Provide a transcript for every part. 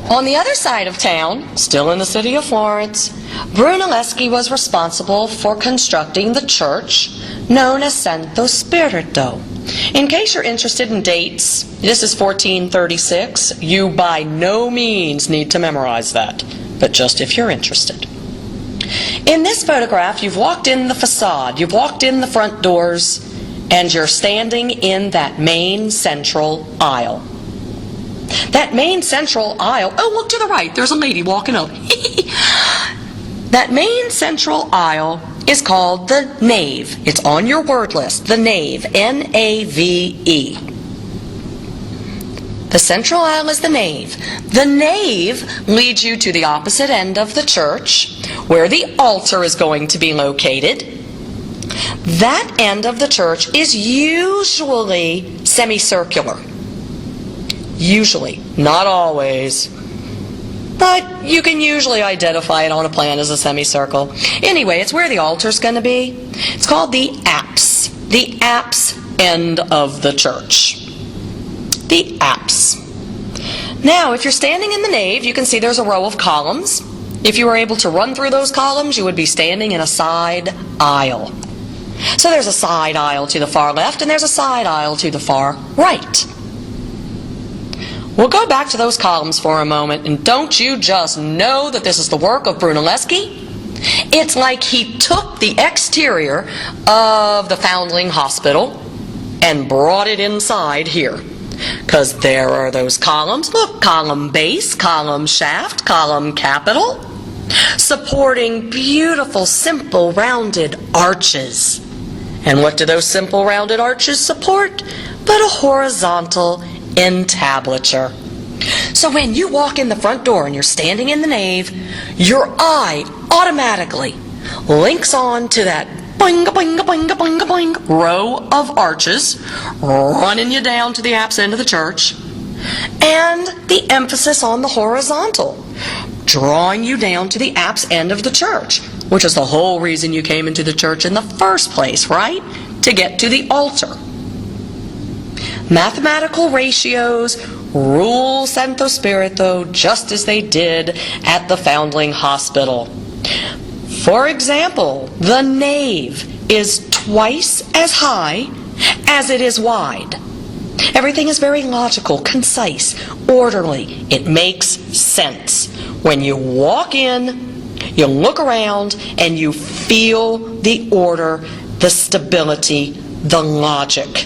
On the other side of town, still in the city of Florence, Brunelleschi was responsible for constructing the church known as Santo Spirito. In case you're interested in dates, this is 1436. You by no means need to memorize that, but just if you're interested. In this photograph, you've walked in the facade, you've walked in the front doors, and you're standing in that main central aisle. That main central aisle, oh, look to the right, there's a lady walking up. That main central aisle is called the nave. It's on your word list, the nave, N-A-V-E. The central aisle is the nave. The nave leads you to the opposite end of the church, where the altar is going to be located. That end of the church is usually semicircular. Usually, not always, but you can usually identify it on a plan as a semicircle. Anyway, it's where the altar's going to be. It's called the apse end of the church. The apse. Now, if you're standing in the nave, you can see there's a row of columns. If you were able to run through those columns, you would be standing in a side aisle. So there's a side aisle to the far left, and there's a side aisle to the far right. We'll go back to those columns for a moment, and don't you just know that this is the work of Brunelleschi? It's like he took the exterior of the Foundling Hospital and brought it inside here. Because there are those columns. Look, column base, column shaft, column capital, supporting beautiful, simple, rounded arches. And what do those simple, rounded arches support? But a horizontal entablature. So when you walk in the front door and you're standing in the nave, your eye automatically links on to that boing, boing, boing, boing, boing row of arches running you down to the apse end of the church, and the emphasis on the horizontal, drawing you down to the apse end of the church, which is the whole reason you came into the church in the first place, right? To get to the altar. Mathematical ratios rule Santo Spirito just as they did at the Foundling Hospital. For example, the nave is twice as high as it is wide. Everything is very logical, concise, orderly. It makes sense. When you walk in, you look around, and you feel the order, the stability, the logic.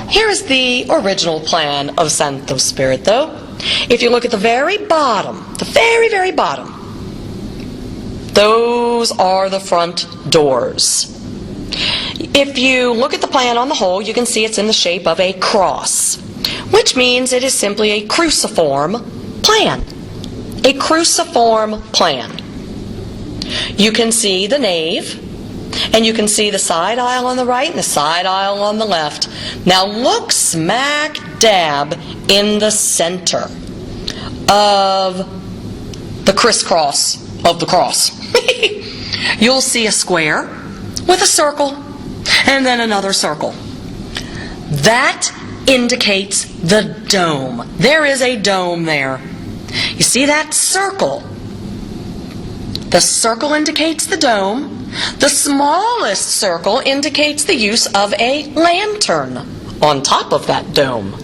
Here is the original plan of Santo Spirito. If you look at the very bottom, the very, very bottom, those are the front doors. If you look at the plan on the whole, you can see it's in the shape of a cross, which means it is simply a cruciform plan. A cruciform plan. You can see the nave, and you can see the side aisle on the right and the side aisle on the left. Now look smack dab in the center of the crisscross of the cross. You'll see a square with a circle and then another circle. That indicates the dome. There is a dome there. You see that circle? The circle indicates the dome. The smallest circle indicates the use of a lantern on top of that dome.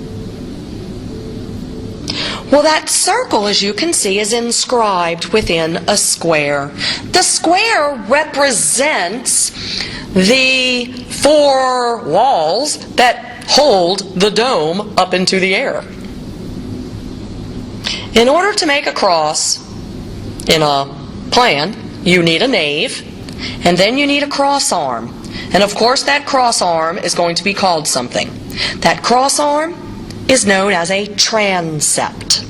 Well, that circle, as you can see, is inscribed within a square. The square represents the four walls that hold the dome up into the air. In order to make a cross in a plan, you need a nave, and then you need a cross arm. And of course that cross arm is going to be called something. That cross arm is known as a transept,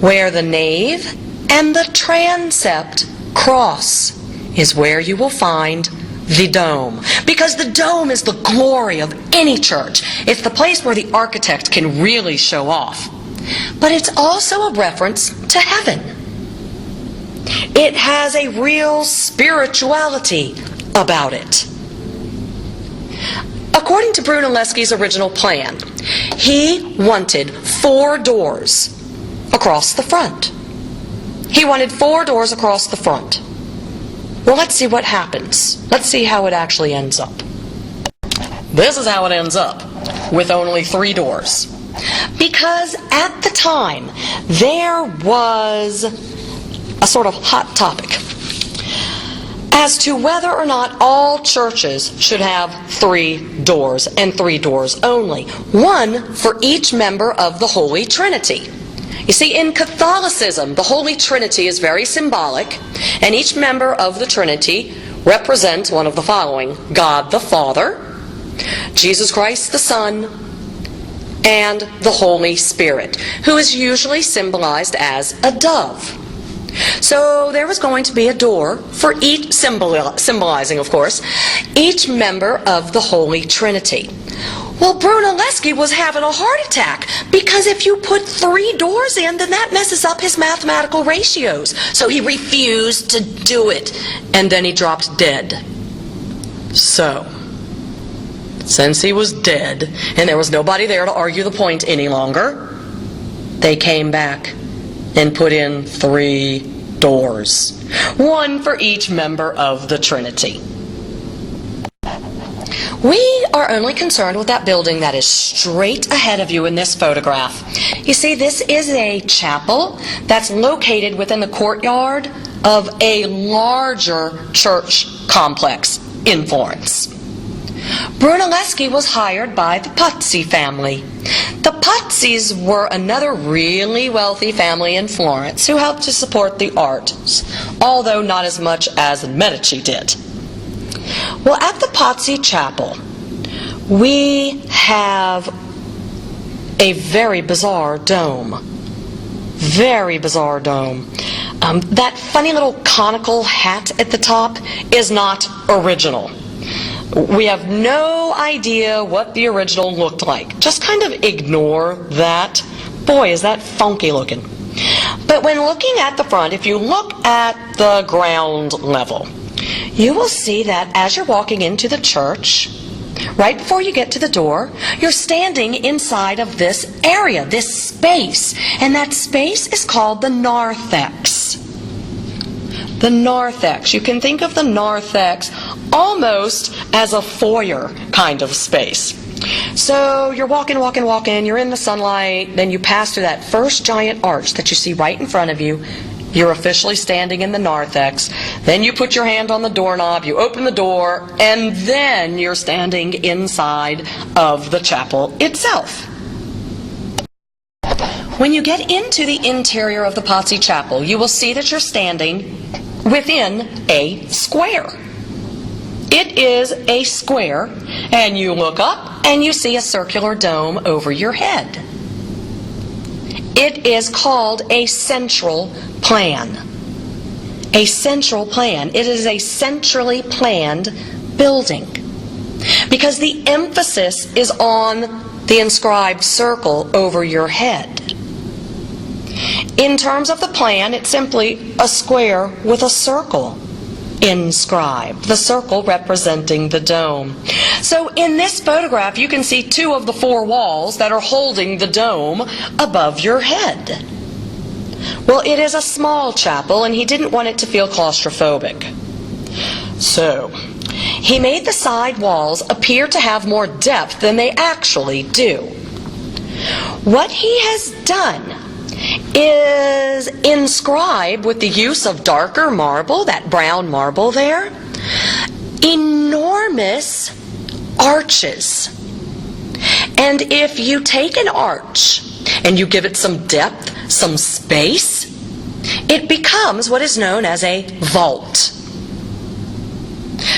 where the nave and the transept cross is where you will find the dome. Because the dome is the glory of any church. It's the place where the architect can really show off. But it's also a reference to heaven. It has a real spirituality about it. According to Brunelleschi's original plan, he wanted 4 doors across the front. He wanted 4 doors across the front. Well, let's see what happens. Let's see how it actually ends up. This is how it ends up, with only 3 doors. Because at the time, there was a sort of hot topic as to whether or not all churches should have 3 doors, and 3 doors only. 1 for each member of the Holy Trinity. You see, in Catholicism, the Holy Trinity is very symbolic, and each member of the Trinity represents one of the following: God the Father, Jesus Christ the Son, and the Holy Spirit, who is usually symbolized as a dove. So there was going to be a door for each, symbolizing, of course, each member of the Holy Trinity. Well, Brunelleschi was having a heart attack, because if you put 3 doors in, then that messes up his mathematical ratios. So he refused to do it, and then he dropped dead. So, since he was dead, and there was nobody there to argue the point any longer, they came back and put in 3 doors. 1 for each member of the Trinity. We are only concerned with that building that is straight ahead of you in this photograph. You see, this is a chapel that's located within the courtyard of a larger church complex in Florence. Brunelleschi was hired by the Pazzi family. The Pazzis were another really wealthy family in Florence who helped to support the arts, although not as much as Medici did. Well, at the Pazzi Chapel, we have a very bizarre dome. Very bizarre dome. That funny little conical hat at the top is not original. We have no idea what the original looked like. Just kind of ignore that. Boy, is that funky looking. But when looking at the front, if you look at the ground level, you will see that as you're walking into the church, right before you get to the door, you're standing inside of this area, this space. And that space is called the narthex. The narthex. You can think of the narthex almost as a foyer kind of space. So you're walking, you're in the sunlight, then you pass through that first giant arch that you see right in front of you. You're officially standing in the narthex. Then you put your hand on the doorknob, you open the door, and then you're standing inside of the chapel itself. When you get into the interior of the Pazzi Chapel, you will see that you're standing within a square. It is a square, and you look up and you see a circular dome over your head. It is called a central plan. A central plan. It is a centrally planned building, because the emphasis is on the inscribed circle over your head. In terms of the plan, it's simply a square with a circle inscribed, the circle representing the dome. So in this photograph, you can see 2 of the 4 walls that are holding the dome above your head. Well, it is a small chapel, and he didn't want it to feel claustrophobic. So he made the side walls appear to have more depth than they actually do. What he has done is inscribe, with the use of darker marble, that brown marble there, enormous arches. And if you take an arch and you give it some depth, some space, it becomes what is known as a vault.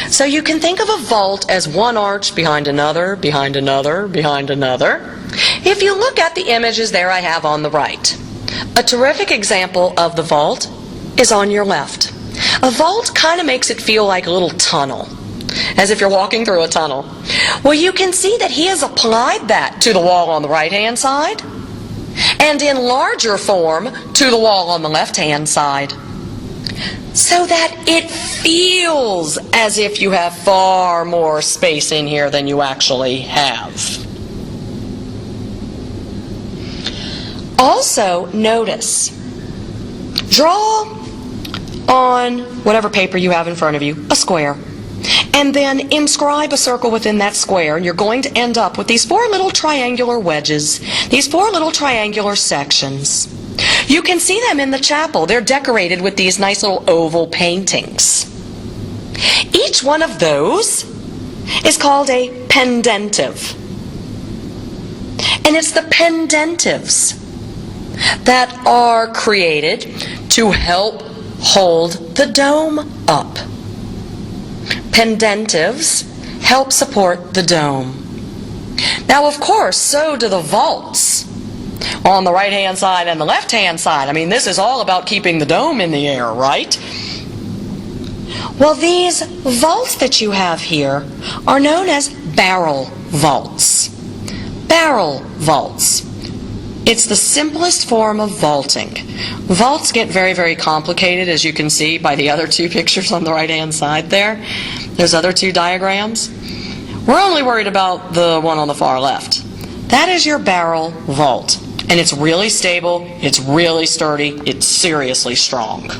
So you can think of a vault as one arch behind another, behind another, behind another. If you look at the images there I have on the right, a terrific example of the vault is on your left. A vault kind of makes it feel like a little tunnel, as if you're walking through a tunnel. Well, you can see that he has applied that to the wall on the right-hand side, and in larger form to the wall on the left-hand side. so that it feels as if you have far more space in here than you actually have. Also, notice, draw on whatever paper you have in front of you a square, and then inscribe a circle within that square, and you're going to end up with these 4 little triangular wedges, these 4 little triangular sections. You can see them in the chapel. They're decorated with these nice little oval paintings. Each one of those is called a pendentive. And it's the pendentives that are created to help hold the dome up. Pendentives help support the dome. Now, of course, so do the vaults on the right-hand side and the left-hand side. I mean, this is all about keeping the dome in the air, right? Well, these vaults that you have here are known as barrel vaults. Barrel vaults. It's the simplest form of vaulting. Vaults get very, very complicated, as you can see by the other 2 pictures on the right-hand side there. There's other 2 diagrams. We're only worried about the one on the far left. That is your barrel vault. And it's really stable, it's really sturdy, it's seriously strong.